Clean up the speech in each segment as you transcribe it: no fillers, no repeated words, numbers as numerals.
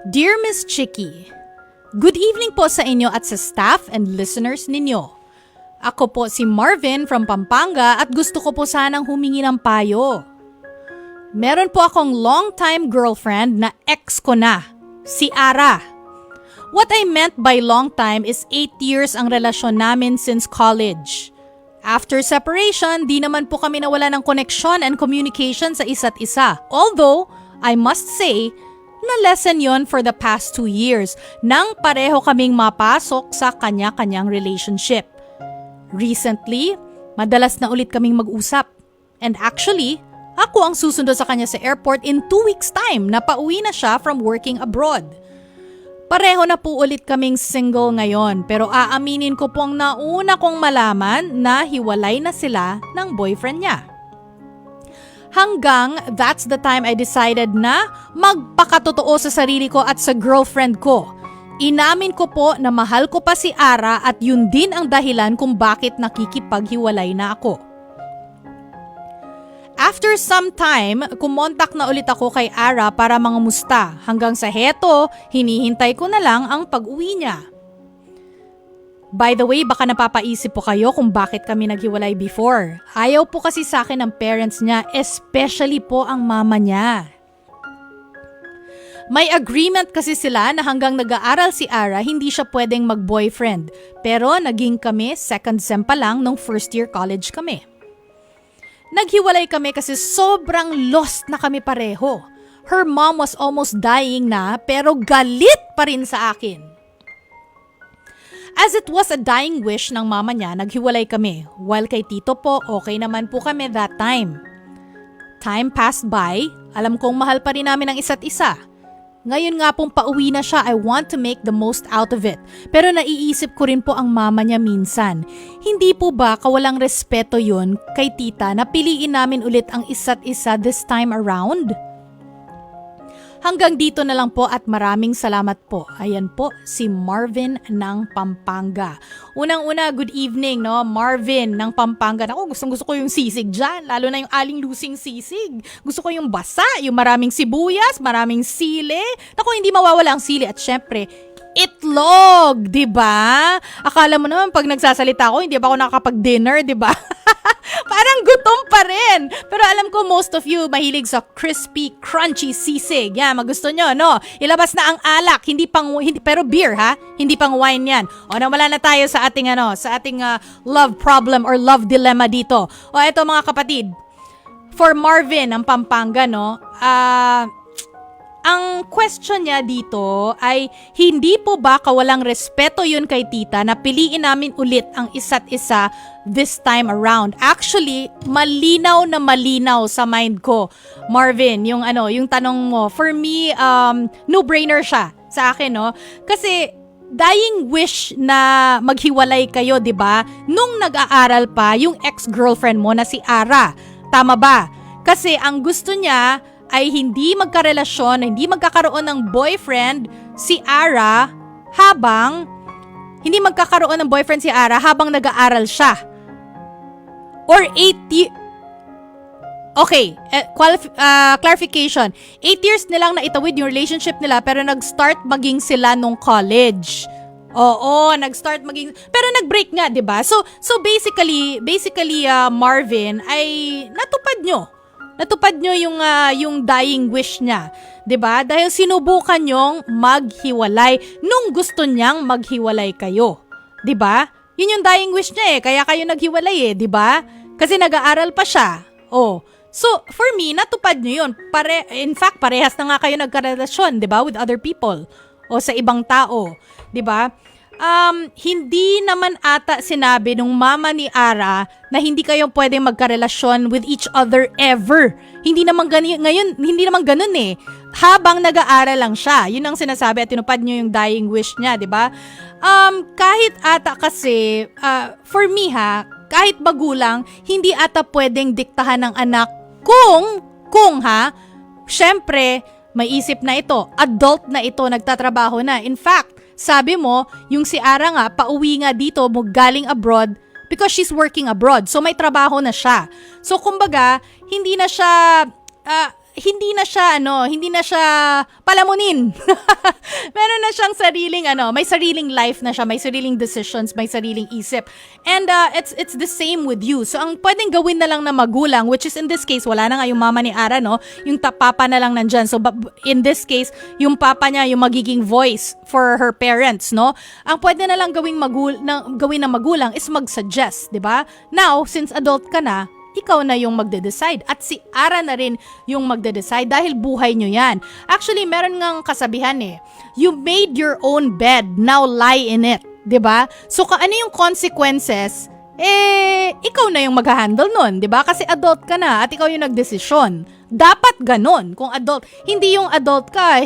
Dear Miss Chicky, good evening po sa inyo at sa staff and listeners ninyo. Ako po si Marvin from Pampanga at gusto ko po sanang humingi ng payo. Meron po akong long-time girlfriend na ex ko na, si Ara. What I meant by long time is 8 years ang relasyon namin since college. After separation, di naman po kami nawala ng connection and communication sa isa't isa. Although, I must say, na lesson yon for the past 2 years nang pareho kaming mapasok sa kanya-kanyang relationship. Recently, madalas na ulit kaming mag-usap. And actually, ako ang susundo sa kanya sa airport in 2 weeks time na pauwi na siya from working abroad. Pareho na po ulit kaming single ngayon pero aaminin ko pong nauna kong malaman na hiwalay na sila ng boyfriend niya. Hanggang that's the time I decided na magpakatotoo sa sarili ko at sa girlfriend ko. Inamin ko po na mahal ko pa si Ara at yun din ang dahilan kung bakit nakikipaghiwalay na ako. After some time, kumontak na ulit ako kay Ara para mangamusta hanggang sa heto, hinihintay ko na lang ang pag-uwi niya. By the way, baka napapaisip po kayo kung bakit kami naghiwalay before. Ayaw po kasi sa akin ng parents niya, especially po ang mama niya. May agreement kasi sila na hanggang nag-aaral si Ara, hindi siya pwedeng mag-boyfriend. Pero naging kami second sem pa lang nung first year college kami. Naghiwalay kami kasi sobrang lost na kami pareho. Her mom was almost dying na pero galit pa rin sa akin. As it was a dying wish ng mama niya, naghiwalay kami. While kay tito po, okay naman po kami that time. Time passed by, alam kong mahal pa rin namin ang isa't isa. Ngayon nga pong pauwi na siya, I want to make the most out of it. Pero naiisip ko rin po ang mama niya minsan. Hindi po ba kawalang respeto yun kay tita na piliin namin ulit ang isa't isa this time around? Hanggang dito na lang po at maraming salamat po. Ayan po, si Marvin ng Pampanga. Unang-una, good evening, no? Marvin ng Pampanga. Naku, gustong-gusto ko yung sisig dyan, lalo na yung aling lusing sisig. Gusto ko yung basa, yung maraming sibuyas, maraming sili. Naku, hindi mawawala ang sili at syempre, itlog, di ba? Akala mo naman pag nagsasalita ako, hindi ba ako nakakapag-dinner, di ba? Parang gutom pa rin. Pero alam ko most of you mahilig sa crispy, crunchy sisig. Yan, magusto nyo, no? Ilabas na ang alak, pero beer, ha? Hindi pang wine yan. O, nawala na tayo sa ating, love problem or love dilemma dito. O, eto mga kapatid. For Marvin, ang Pampanga, no? Ang question niya dito ay hindi po ba kawalang respeto yun kay tita na piliin namin ulit ang isa't isa this time around? Actually, malinaw na malinaw sa mind ko, Marvin, yung tanong mo. For me, no-brainer siya sa akin, no? Kasi dying wish na maghiwalay kayo, 'di ba? Nung nag-aaral pa yung ex-girlfriend mo na si Ara. Tama ba? Kasi ang gusto niya ay hindi magkarelasyon, hindi magkakaroon ng boyfriend si Ara habang nag-aaral siya. Or 8 Okay, clarification. 8 years nilang naitawid yung relationship nila pero nag-start maging sila nung college. Oo, nag-start maging pero nag-break nga, 'di ba? So basically Marvin ay natupad nyo yung dying wish niya, 'di ba? Dahil sinubukan nyong maghiwalay nung gusto niyang maghiwalay kayo, 'di ba? Yun yung dying wish niya kaya kayo naghiwalay 'di ba? Kasi nag-aaral pa siya. Oh. So, for me, natupad nyo yun. In fact, parehas na nga kayo nagkarelasyon, 'di ba? With other people o sa ibang tao, 'di ba? Hindi naman ata sinabi nung mama ni Ara na hindi kayo pwedeng magkarelasyon with each other ever. Hindi naman ganun eh. Habang nag-aaral lang siya, yun ang sinasabi at tinupad nyo yung dying wish niya, di ba? Kahit ata kasi, for me kahit magulang, hindi ata pwedeng diktahan ng anak kung syempre, may isip na ito, adult na ito, nagtatrabaho na. In fact, sabi mo, yung si Ara nga, pauwi nga dito, galing abroad because she's working abroad. So, may trabaho na siya. So, kumbaga, hindi na siya, hindi na siya palamunin. Meron na siyang may sariling life na siya, may sariling decisions, may sariling isip. And it's the same with you. So ang pwedeng gawin na lang na magulang, which is in this case, wala na nga yung mama ni Ara, no? Yung papa na lang nandyan. So in this case, yung papa niya yung magiging voice for her parents, no? Ang pwede na lang gawin ng magulang is mag-suggest, 'di ba? Now, since adult ka na, ikaw na yung magde-decide at si Ara na rin yung magde-decide dahil buhay nyo yan. Actually, meron ngang kasabihan you made your own bed, now lie in it. 'Di ba? So, ano yung consequences, ikaw na yung mag-handle nun, 'di ba? Kasi adult ka na at ikaw yung nagdesisyon. Dapat ganon. Kung adult, hindi yung adult ka,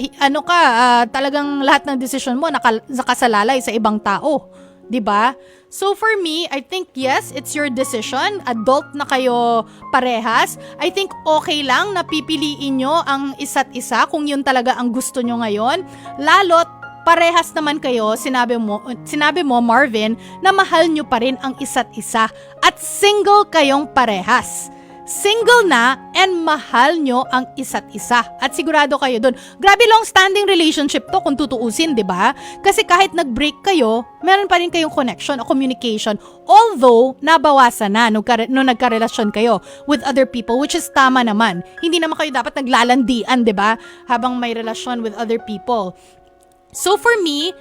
talagang lahat ng desisyon mo nakasalalay sa ibang tao. 'Di ba? So for me, I think yes, it's your decision. Adult na kayo parehas. I think okay lang na pipiliin nyo ang isa't isa kung yun talaga ang gusto nyo ngayon. Lalo't parehas naman kayo, sinabi mo Marvin, na mahal nyo pa rin ang isa't isa. At single kayong parehas. Single na and mahal nyo ang isa't isa. At sigurado kayo dun. Grabe long-standing relationship to kung tutuusin, di ba? Kasi kahit nag-break kayo, meron pa rin kayong connection o communication. Although, nabawasan na nung nagkarelasyon kayo with other people, which is tama naman. Hindi naman kayo dapat naglalandian, di ba? Habang may relasyon with other people. So for me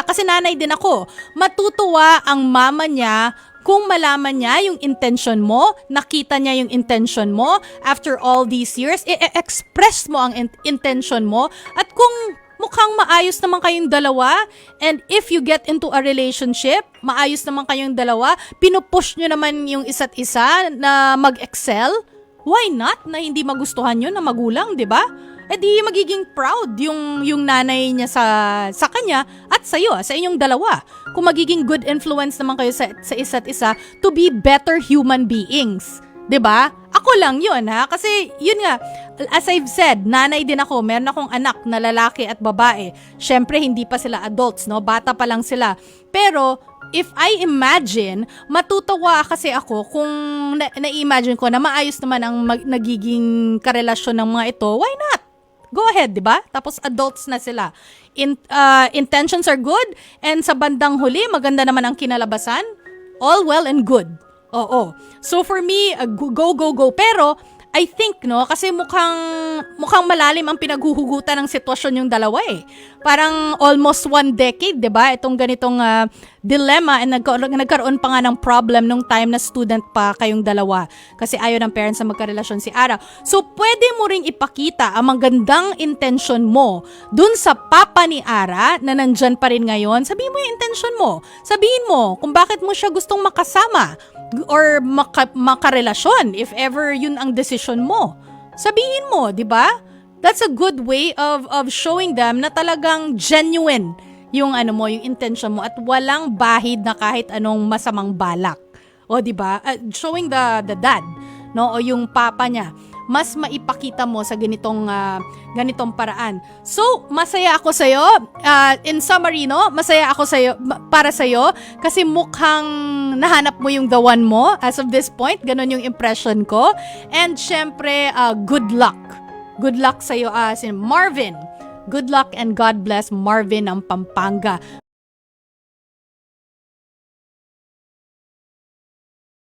kasi nanay din ako, matutuwa ang mama niya kung malaman niya yung intention mo, nakita niya yung intention mo, after all these years, i-express mo ang intention mo, at kung mukhang maayos naman kayong dalawa, and if you get into a relationship, maayos naman kayong dalawa, pinupush nyo naman yung isa't isa na mag-excel, why not na hindi magustuhan yun na magulang, di ba? Di magiging proud yung nanay niya sa kanya at sa iyo, sa inyong dalawa. Kung magiging good influence naman kayo sa isa't isa to be better human beings. 'Di ba? Ako lang 'yun kasi yun nga, as I've said, nanay din ako, meron akong anak na lalaki at babae. Syempre hindi pa sila adults, no? Bata pa lang sila. Pero if I imagine, matutuwa kasi ako kung na-imagine ko na maayos naman ang nagiging karelasyon ng mga ito. Why not? Go ahead, di ba? Tapos adults na sila. Intentions are good, and sa bandang huli, maganda naman ang kinalabasan. All well and good. Oo. So for me, go. Pero, I think, no, kasi mukhang malalim ang pinaghuhugutan ng sitwasyon yung dalawa Parang almost 1 decade, 'di ba? Itong ganitong dilemma, and nagkaroon pa nga ng problem nung time na student pa kayong dalawa kasi ayaw ng parents na magkarelasyon si Ara. So pwede mo ring ipakita ang magandang intention mo dun sa papa ni Ara na nandyan pa rin ngayon. Sabihin mo yung intention mo. Sabihin mo kung bakit mo siya gustong makasama or makarelasyon if ever yun ang decision mo. Sabihin mo, 'di ba? That's a good way of showing them na talagang genuine yung yung intention mo at walang bahid na kahit anong masamang balak. O 'di ba? Showing the dad, no, o yung papa niya. Mas maipakita mo sa ganitong paraan. So, masaya ako sa iyo. In summary, no, masaya ako para sa iyo kasi mukhang nahanap mo yung the one mo as of this point. Ganon yung impression ko. And syempre, good luck. Good luck sa iyo, si Marvin. Good luck and God bless Marvin ng Pampanga.